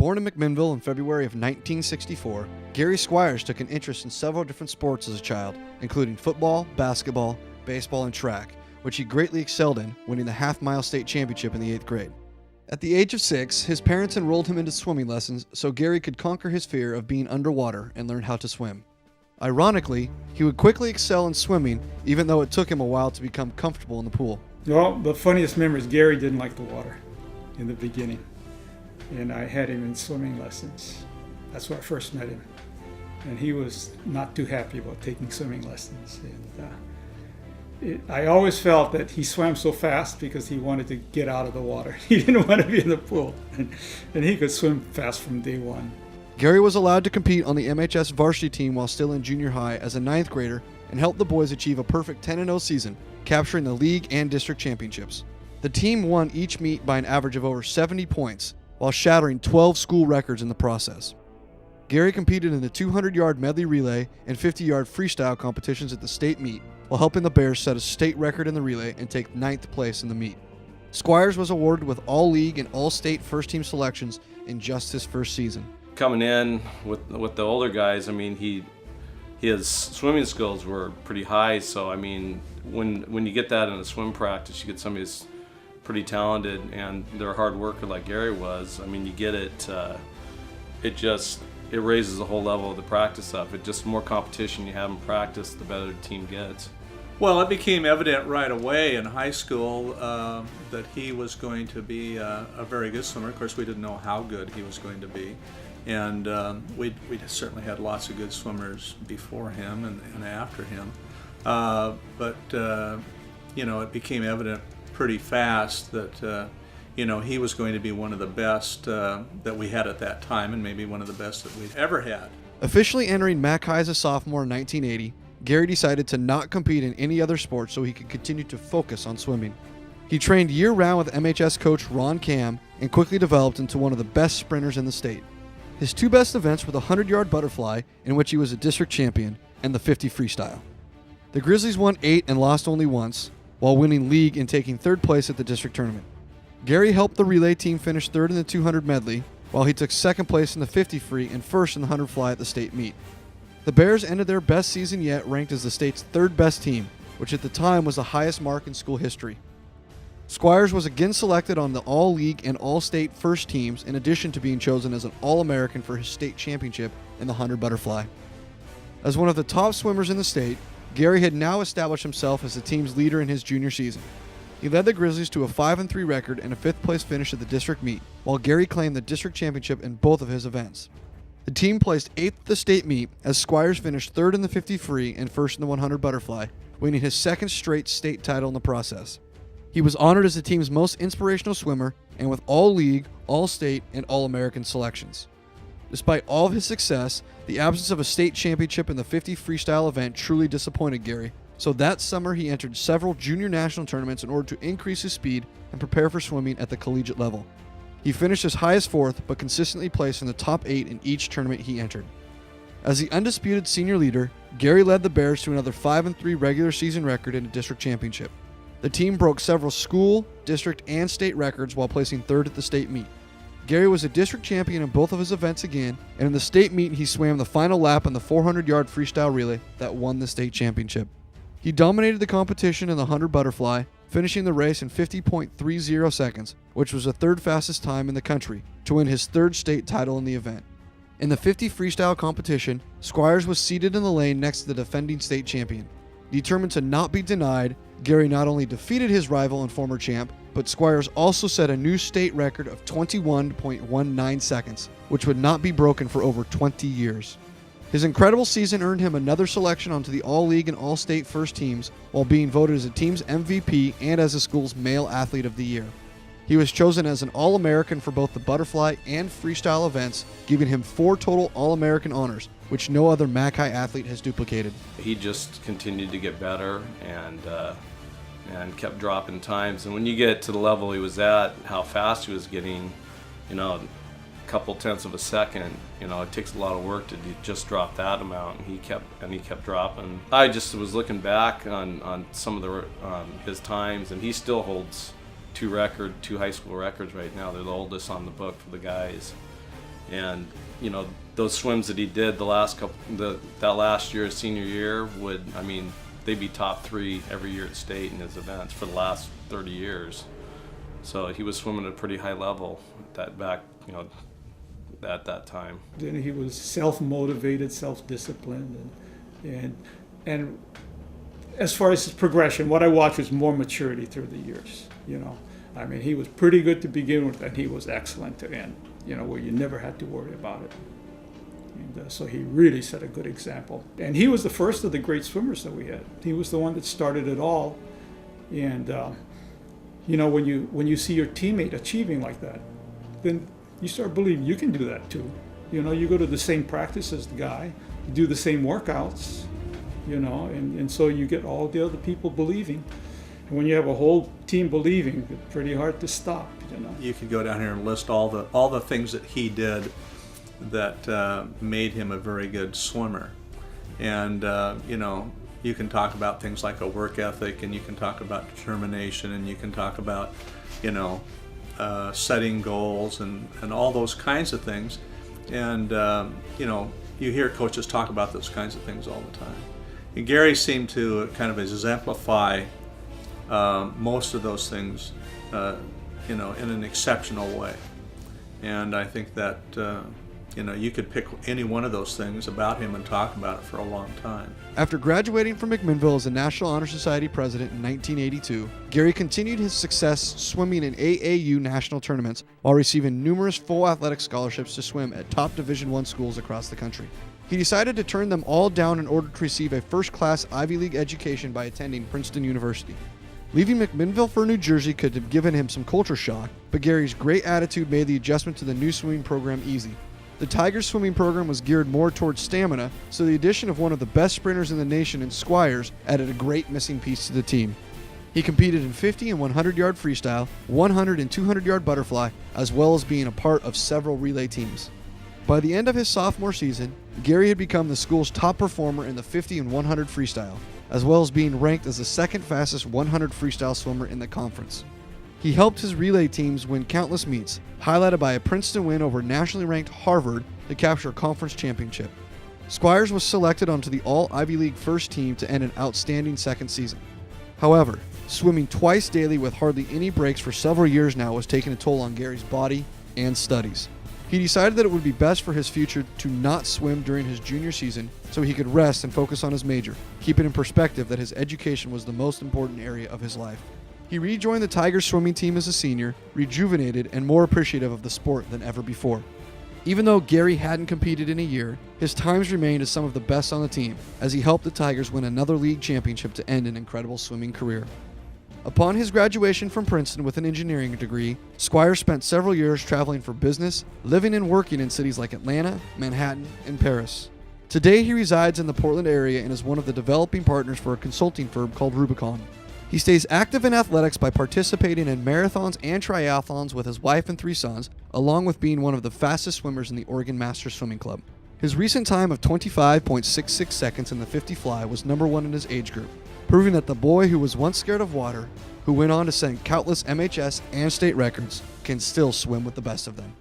Born in McMinnville in February of 1964, Gary Squires took an interest in several different sports as a child, including football, basketball, baseball, and track, which he greatly excelled in, winning the half-mile state championship in the 8th grade. At the age of 6, his parents enrolled him into swimming lessons so Gary could conquer his fear of being underwater and learn how to swim. Ironically, he would quickly excel in swimming, even though it took him a while to become comfortable in the pool. Well, the funniest memory is Gary didn't like the water in the beginning, and I had him in swimming lessons. That's where I first met him, and he was not too happy about taking swimming lessons. And I always felt that he swam so fast because he wanted to get out of the water. He didn't want to be in the pool, and he could swim fast from day one. Gary was allowed to compete on the MHS varsity team while still in junior high as a 9th grader and helped the boys achieve a perfect 10-0 season, capturing the league and district championships. The team won each meet by an average of over 70 points, while shattering 12 school records in the process. Gary competed in the 200-yard medley relay and 50-yard freestyle competitions at the state meet, while helping the Bears set a state record in the relay and take 9th place in the meet. Squires was awarded with all-league and all-state first-team selections in just his first season. Coming in with the older guys, I mean, his swimming skills were pretty high. So I mean, when you get that in a swim practice, you get somebody who's pretty talented and they're a hard worker like Gary was. I mean, you get it. It raises the whole level of the practice up. It just, the more competition you have in practice, the better the team gets. Well, it became evident right away in high school that he was going to be a very good swimmer. Of course, we didn't know how good he was going to be. And we certainly had lots of good swimmers before him and after him. It became evident pretty fast that he was going to be one of the best that we had at that time, and maybe one of the best that we've ever had. Officially entering Mac High as a sophomore in 1980, Gary decided to not compete in any other sport so he could continue to focus on swimming. He trained year-round with MHS coach Ron Cam and quickly developed into one of the best sprinters in the state. His two best events were the 100-yard butterfly, in which he was a district champion, and the 50 freestyle. The Grizzlies won 8 and lost only once, while winning league and taking 3rd place at the district tournament. Gary helped the relay team finish 3rd in the 200 medley, while he took 2nd place in the 50 free and 1st in the 100 fly at the state meet. The Bears ended their best season yet, ranked as the state's 3rd best team, which at the time was the highest mark in school history. Squires was again selected on the All-League and All-State first teams, in addition to being chosen as an All-American for his state championship in the 100 butterfly. As one of the top swimmers in the state, Gary had now established himself as the team's leader in his junior season. He led the Grizzlies to a 5-3 record and a 5th place finish at the district meet, while Gary claimed the district championship in both of his events. The team placed 8th at the state meet as Squires finished 3rd in the 50 free and 1st in the 100 butterfly, winning his 2nd straight state title in the process. He was honored as the team's most inspirational swimmer and with all-league, all-state, and all-American selections. Despite all of his success, the absence of a state championship in the 50 freestyle event truly disappointed Gary, so that summer he entered several junior national tournaments in order to increase his speed and prepare for swimming at the collegiate level. He finished as high as 4th, but consistently placed in the top 8 in each tournament he entered. As the undisputed senior leader, Gary led the Bears to another 5-3 regular season record in a district championship. The team broke several school, district, and state records while placing 3rd at the state meet. Gary was a district champion in both of his events again, and in the state meet he swam the final lap in the 400-yard freestyle relay that won the state championship. He dominated the competition in the 100 butterfly, finishing the race in 50.30 seconds, which was the 3rd fastest time in the country, to win his 3rd state title in the event. In the 50 freestyle competition, Squires was seated in the lane next to the defending state champion. Determined to not be denied, Gary not only defeated his rival and former champ, but Squires also set a new state record of 21.19 seconds, which would not be broken for over 20 years. His incredible season earned him another selection onto the All-League and All-State first teams, while being voted as the team's MVP and as the school's Male Athlete of the Year. He was chosen as an All-American for both the butterfly and freestyle events, giving him 4 total All-American honors, which no other Mac High athlete has duplicated. He just continued to get better and kept dropping times. And when you get to the level he was at, how fast he was getting, a couple tenths of a second, it takes a lot of work to just drop that amount. And he kept dropping. I just was looking back on some of his times, and he still holds two high school records right now. They're the oldest on the book for the guys. And those swims that he did that last year, his senior year, they'd be top 3 every year at state in his events for the last 30 years. So he was swimming at a pretty high level at that time. Then he was self-motivated, self-disciplined, and as far as his progression, what I watched was more maturity through the years. He was pretty good to begin with, and he was excellent to end. Where you never had to worry about it. And so he really set a good example. And he was the first of the great swimmers that we had. He was the one that started it all. And when you see your teammate achieving like that, then you start believing you can do that too. You go to the same practice as the guy, you do the same workouts, and so you get all the other people believing. And when you have a whole team believing, it's pretty hard to stop. You could go down here and list all the things that he did that made him a very good swimmer. And you can talk about things like a work ethic, and you can talk about determination, and you can talk about setting goals and all those kinds of things. And you hear coaches talk about those kinds of things all the time. And Gary seemed to kind of exemplify most of those things in an exceptional way. And I think that you could pick any one of those things about him and talk about it for a long time. After graduating from McMinnville as a National Honor Society president in 1982, Gary continued his success swimming in AAU national tournaments while receiving numerous full athletic scholarships to swim at top Division I schools across the country. He decided to turn them all down in order to receive a first-class Ivy League education by attending Princeton University. Leaving McMinnville for New Jersey could have given him some culture shock, but Gary's great attitude made the adjustment to the new swimming program easy. The Tigers swimming program was geared more towards stamina, so the addition of one of the best sprinters in the nation in Squires added a great missing piece to the team. He competed in 50 and 100-yard freestyle, 100 and 200-yard butterfly, as well as being a part of several relay teams. By the end of his sophomore season, Gary had become the school's top performer in the 50 and 100 freestyle, as well as being ranked as the second fastest 100 freestyle swimmer in the conference. He helped his relay teams win countless meets, highlighted by a Princeton win over nationally ranked Harvard to capture a conference championship. Squires was selected onto the All-Ivy League first team to end an outstanding second season. However, swimming twice daily with hardly any breaks for several years now was taking a toll on Gary's body and studies. He decided that it would be best for his future to not swim during his junior season so he could rest and focus on his major, keeping in perspective that his education was the most important area of his life. He rejoined the Tigers swimming team as a senior, rejuvenated and more appreciative of the sport than ever before. Even though Gary hadn't competed in a year, his times remained as some of the best on the team, as he helped the Tigers win another league championship to end an incredible swimming career. Upon his graduation from Princeton with an engineering degree, Squires spent several years traveling for business, living and working in cities like Atlanta, Manhattan, and Paris. Today he resides in the Portland area and is one of the developing partners for a consulting firm called Rubicon. He stays active in athletics by participating in marathons and triathlons with his wife and 3 sons, along with being one of the fastest swimmers in the Oregon Masters Swimming Club. His recent time of 25.66 seconds in the 50 fly was number 1 in his age group, proving that the boy who was once scared of water, who went on to set countless MHS and state records, can still swim with the best of them.